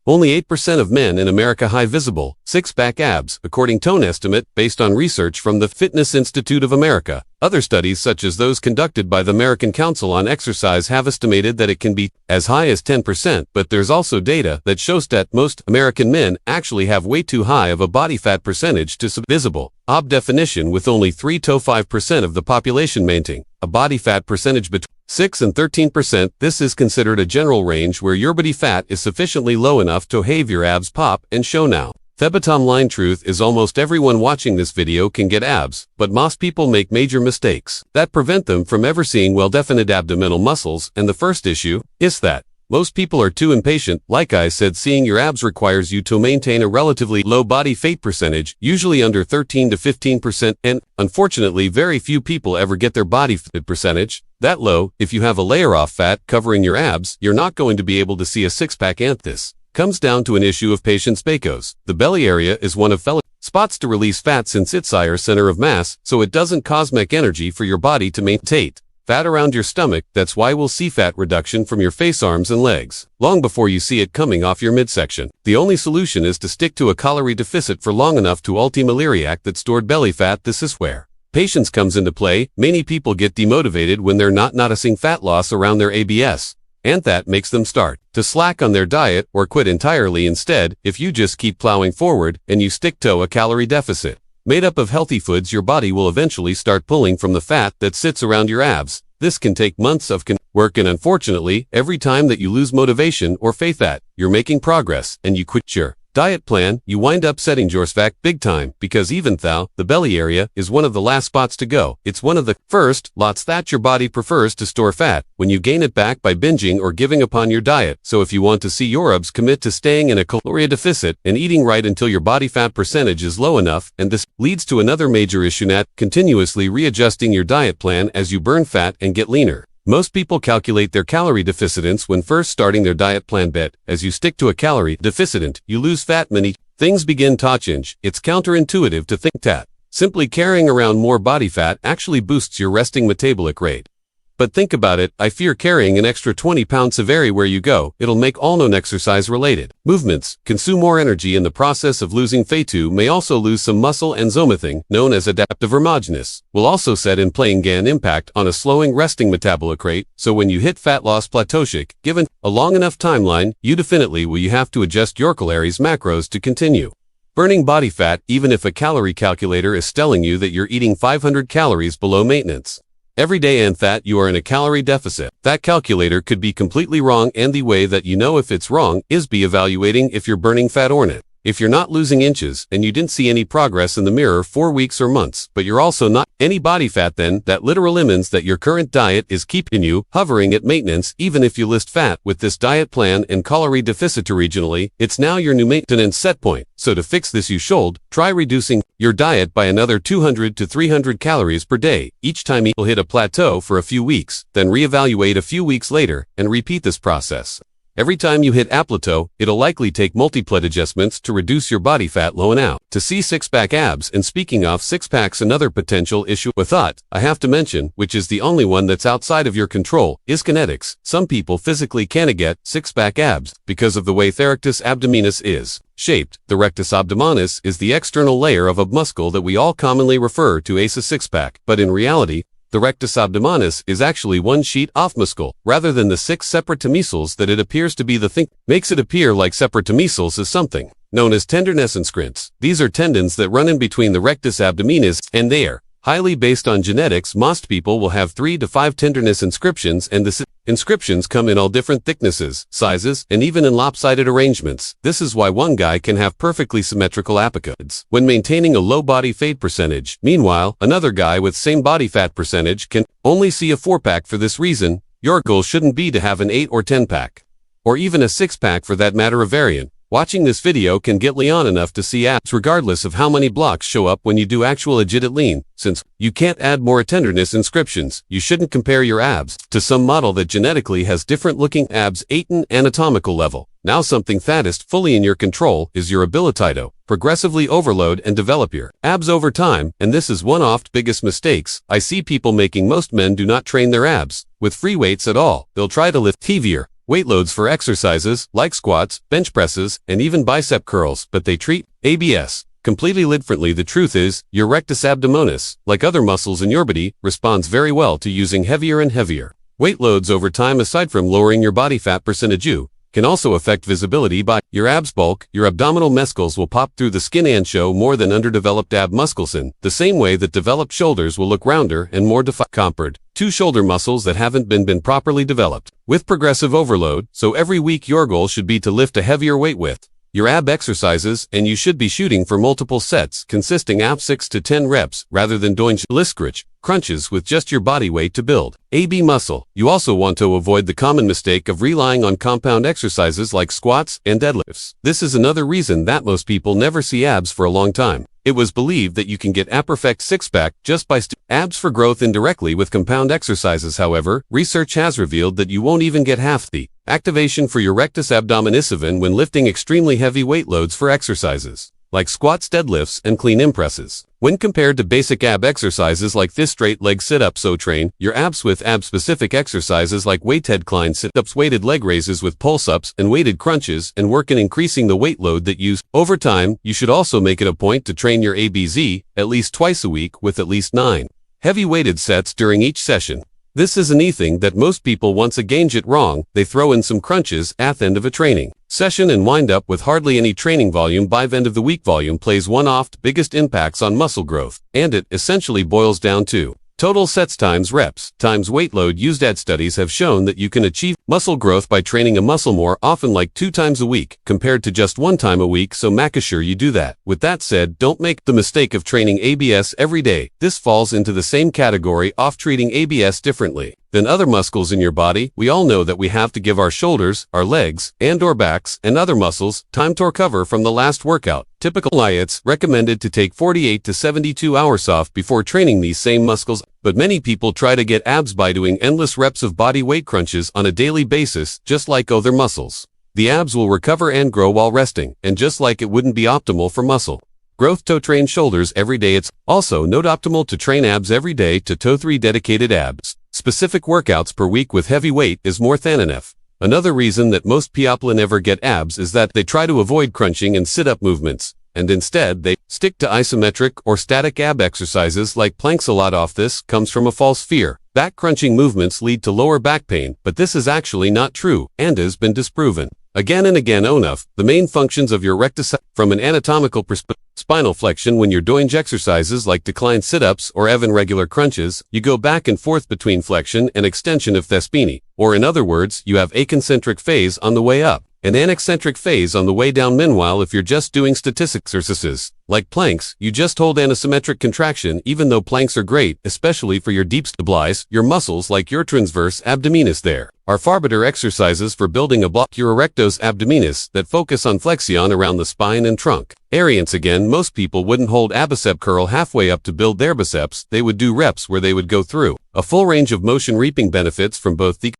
Only 8% of men in America have visible, six-pack abs, according to an estimate based on research from the Fitness Institute of America. Other studies such as those conducted by the American Council on Exercise have estimated that it can be as high as 10%, but there's also data that shows that most American men actually have way too high of a body fat percentage to visible ob definition, with only 3 to 5% of the population maintaining a body fat percentage between 6 and 13%. This is considered a general range where your body fat is sufficiently low enough to have your abs pop and show now. The bottom line truth is almost everyone watching this video can get abs, but most people make major mistakes that prevent them from ever seeing well-defined abdominal muscles, and the first issue is that most people are too impatient. Like I said, seeing your abs requires you to maintain a relatively low body fat percentage, usually under 13 to 15%, and unfortunately very few people ever get their body fat percentage that low. If you have a layer of fat covering your abs, you're not going to be able to see a six-pack, and this comes down to an issue of patience because the belly area is one of fellow spots to release fat since it's your center of mass, so it doesn't cosmic energy for your body to maintain fat around your stomach. That's why we'll see fat reduction from your face, arms, and legs long before you see it coming off your midsection. The only solution is to stick to a calorie deficit for long enough to ultimately react that stored belly fat. This is where patience comes into play. Many people get demotivated when they're not noticing fat loss around their abs, and that makes them start to slack on their diet or quit entirely. Instead, if you just keep plowing forward and you stick to a calorie deficit made up of healthy foods, your body will eventually start pulling from the fat that sits around your abs. This can take months of work, and unfortunately, every time that you lose motivation or faith that you're making progress and you quit your diet plan, you wind up setting yours back big time, because even though the belly area is one of the last spots to go, it's one of the first lots that your body prefers to store fat when you gain it back by binging or giving up on your diet. So if you want to see your abs, commit to staying in a calorie deficit and eating right until your body fat percentage is low enough. And this leads to another major issue, not continuously readjusting your diet plan as you burn fat and get leaner. Most people calculate their calorie deficitance when first starting their diet plan, but as you stick to a calorie deficit, you lose fat. Many things begin to change. It's counterintuitive to think that simply carrying around more body fat actually boosts your resting metabolic rate. But think about it. I fear carrying an extra 20 pounds everywhere you go. It'll make all non-exercise related movements consume more energy in the process of losing fat. You may also lose some muscle, and something known as adaptive hormogenesis will also set in play an impact on a slowing resting metabolic rate. So when you hit fat loss plateau, given a long enough timeline, you definitely will have to adjust your calories macros to continue burning body fat, even if a calorie calculator is telling you that you're eating 500 calories below maintenance every day and that you are in a calorie deficit. That calculator could be completely wrong, and the way that you know if it's wrong is by evaluating if you're burning fat or not. If you're not losing inches and you didn't see any progress in the mirror for weeks or months, but you're also not any body fat, then that literally means that your current diet is keeping you hovering at maintenance. Even if you list fat with this diet plan and calorie deficit regionally, it's now your new maintenance set point. So to fix this, you should try reducing your diet by another 200 to 300 calories per day each time. You'll hit a plateau for a few weeks, then reevaluate a few weeks later and repeat this process. Every time you hit a plateau, it'll likely take multiple adjustments to reduce your body fat low and out to see six-pack abs. And speaking of six-packs, another potential issue with that I have to mention, which is the only one that's outside of your control, is genetics. Some people physically can't get six-pack abs because of the way the rectus abdominis is shaped. The rectus abdominis is the external layer of a muscle that we all commonly refer to as a six-pack, but in reality, the rectus abdominis is actually one sheet of muscle, rather than the 6 separate muscles that it appears to be. The thing makes it appear like separate muscles is something known as tendons and sprints. These are tendons that run in between the rectus abdominis, and they are highly based on genetics. Most people will have 3 to 5 tendinous inscriptions, and the inscriptions come in all different thicknesses, sizes, and even in lopsided arrangements. This is why one guy can have perfectly symmetrical apicoids when maintaining a low body fat percentage. Meanwhile, another guy with same body fat percentage can only see a 4-pack. For this reason, your goal shouldn't be to have an 8 or 10-pack, or even a 6-pack for that matter. A variant watching this video can get lean enough to see abs regardless of how many blocks show up when you do actual legit lean. Since you can't add more tenderness inscriptions, you shouldn't compare your abs to some model that genetically has different looking abs at an anatomical level. Now something that is fully in your control is your ability to progressively overload and develop your abs over time, and this is one of the biggest mistakes I see people making. Most men do not train their abs with free weights at all. They'll try to lift heavier weight loads for exercises like squats, bench presses, and even bicep curls, but they treat ABS completely differently. The truth is, your rectus abdominis, like other muscles in your body, responds very well to using heavier and heavier weight loads over time. Aside from lowering your body fat percentage, you can also affect visibility by your abs bulk. Your abdominal muscles will pop through the skin and show more than underdeveloped ab muscles, in the same way that developed shoulders will look rounder and more defined compared to shoulder muscles that haven't been properly developed. With progressive overload, so every week your goal should be to lift a heavier weight with your ab exercises, and you should be shooting for multiple sets consisting of 6 to 10 reps rather than doing blitzkrieg crunches with just your body weight to build AB muscle. You also want to avoid the common mistake of relying on compound exercises like squats and deadlifts. This is another reason that most people never see abs for a long time. It was believed that you can get a perfect six-pack just by abs for growth indirectly with compound exercises. However, research has revealed that you won't even get half the activation for your rectus abdominis even when lifting extremely heavy weight loads for exercises like squats, deadlifts, and clean and presses. When compared to basic ab exercises like this straight leg sit-up, so train your abs with ab-specific exercises like weighted cline sit-ups, weighted leg raises with pulse-ups, and weighted crunches, and work in increasing the weight load that you use. Over time, you should also make it a point to train your ABZ at least twice a week with at least 9 heavy weighted sets during each session. This is anything that most people once again get wrong. They throw in some crunches at the end of a training session and wind up with hardly any training volume. By the end of the week, volume plays one of the biggest impacts on muscle growth, and it essentially boils down to total sets times reps times weight load used. Studies have shown that you can achieve muscle growth by training a muscle more often, like 2 times a week, compared to just 1 time a week, so make sure you do that. With that said, don't make the mistake of training ABS every day. This falls into the same category of treating ABS differently than other muscles in your body. We all know that we have to give our shoulders, our legs, and or backs, and other muscles time to recover from the last workout. Typical diets recommended to take 48 to 72 hours off before training these same muscles, but many people try to get abs by doing endless reps of body weight crunches on a daily basis, just like other muscles. The abs will recover and grow while resting, and just like it wouldn't be optimal for muscle growth to train shoulders every day, it's also not optimal to train abs every day. To 3 dedicated abs specific workouts per week with heavy weight is more than enough. Another reason that most people never get abs is that they try to avoid crunching and sit-up movements, and instead they stick to isometric or static ab exercises like planks. A lot of this comes from a false fear. Back crunching movements lead to lower back pain, but this is actually not true and has been disproven again and again. Enough. The main functions of your rectus from an anatomical perspective: spinal flexion. When you're doing exercises like decline sit-ups or even regular crunches, you go back and forth between flexion and extension of the spine, or in other words, you have a concentric phase on the way up and an eccentric phase on the way down. Meanwhile, if you're just doing static exercises like planks, you just hold an asymmetric contraction. Even though planks are great, especially for your deep stabilize your muscles like your transverse abdominis, there are far better exercises for building a block, your rectus abdominis, that focus on flexion around the spine and trunk. Ariance again, most people wouldn't hold a bicep curl halfway up to build their biceps. They would do reps where they would go through a full range of motion, reaping benefits from both the